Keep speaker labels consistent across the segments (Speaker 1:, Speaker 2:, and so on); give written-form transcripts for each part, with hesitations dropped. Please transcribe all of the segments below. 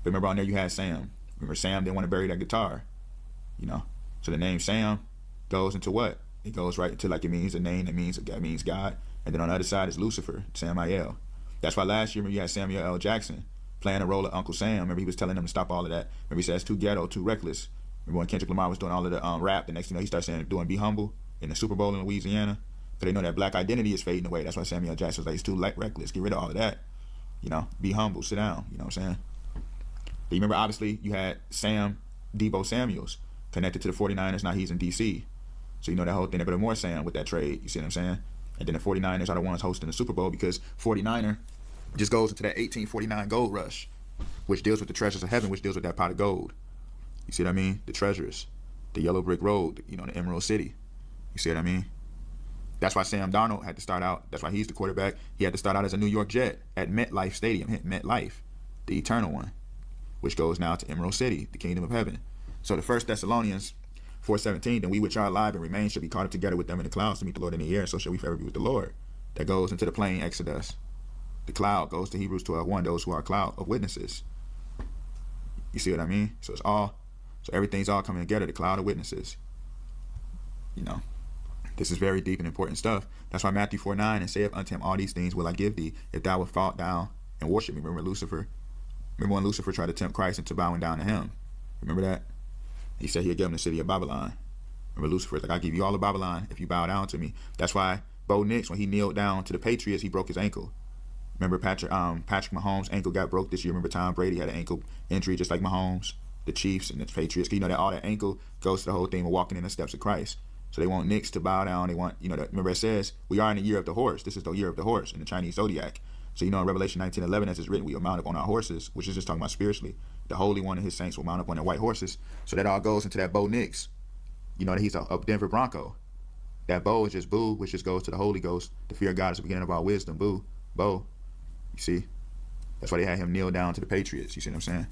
Speaker 1: But remember on there you had Sam. Remember Sam didn't want to bury that guitar, you know. So the name Sam goes into what? It goes right into, like, it means a name that means God. And then on the other side is Lucifer, Samael. That's why last year when you had Samuel L. Jackson playing the role of Uncle Sam, remember he was telling them to stop all of that. Remember he said it's too ghetto, too reckless. Remember when Kendrick Lamar was doing all of the rap, the next thing you know he started saying doing Be Humble in the Super Bowl in Louisiana. Because they know that black identity is fading away. That's why Samuel Jackson was like, it's too reckless. Get rid of all of that. You know, be humble, sit down. You know what I'm saying? But you remember, obviously, you had Sam Debo Samuels connected to the 49ers. Now he's in D.C. So you know that whole thing. They put more Sam with that trade. You see what I'm saying? And then the 49ers are the ones hosting the Super Bowl because 49er just goes into that 1849 gold rush, which deals with the treasures of heaven, which deals with that pot of gold. You see what I mean? The treasures, the yellow brick road, you know, the Emerald City. You see what I mean? That's why Sam Darnold had to start out. That's why he's the quarterback. He had to start out as a New York Jet at MetLife Stadium, MetLife, the eternal one, which goes now to Emerald City, the kingdom of heaven. So the 1 Thessalonians 4:17, then we which are alive and remain shall be caught up together with them in the clouds to meet the Lord in the air, and so shall we forever be with the Lord. That goes into the plain Exodus. The cloud goes to Hebrews 12:1, those who are a cloud of witnesses. You see what I mean? So everything's all coming together, the cloud of witnesses. You know, this is very deep and important stuff. That's why Matthew 4:9, and saith unto him, all these things will I give thee, if thou wilt fall down and worship me. Remember Lucifer? Remember when Lucifer tried to tempt Christ into bowing down to him? Remember that? He said he'd give him the city of Babylon. Remember Lucifer's like, I'll give you all of Babylon if you bow down to me. That's why Bo Nix, when he kneeled down to the Patriots, he broke his ankle. Remember Patrick Mahomes' ankle got broke this year. Remember Tom Brady had an ankle injury just like Mahomes, the Chiefs and the Patriots. You know that all that ankle goes to the whole thing of walking in the steps of Christ. So they want Nix to bow down. They want, you know, remember it says we are in the year of the horse. This is the year of the horse in the Chinese zodiac. So you know in Revelation 19:11, as it's written, we will mount up on our horses, which is just talking about spiritually. The Holy One and his saints will mount up on their white horses. So that all goes into that Bo Nix. You know that he's a Denver Bronco. That Bo is just Boo, which just goes to the Holy Ghost. The fear of God is the beginning of all wisdom. Boo, Bo. You see? That's why they had him kneel down to the Patriots. You see what I'm saying?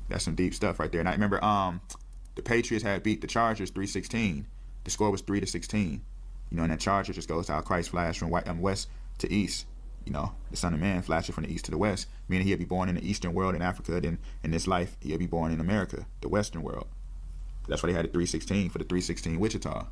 Speaker 1: That's some deep stuff right there. And I remember the Patriots had beat the Chargers 3-16. The score was 3-16. You know, and that Charger just goes to how Christ flashed from west to east. You know, the Son of Man flashing from the east to the west, meaning he'll be born in the eastern world in Africa, then in this life he'll be born in America, the western world. That's why they had a 316 for the 316 Wichita.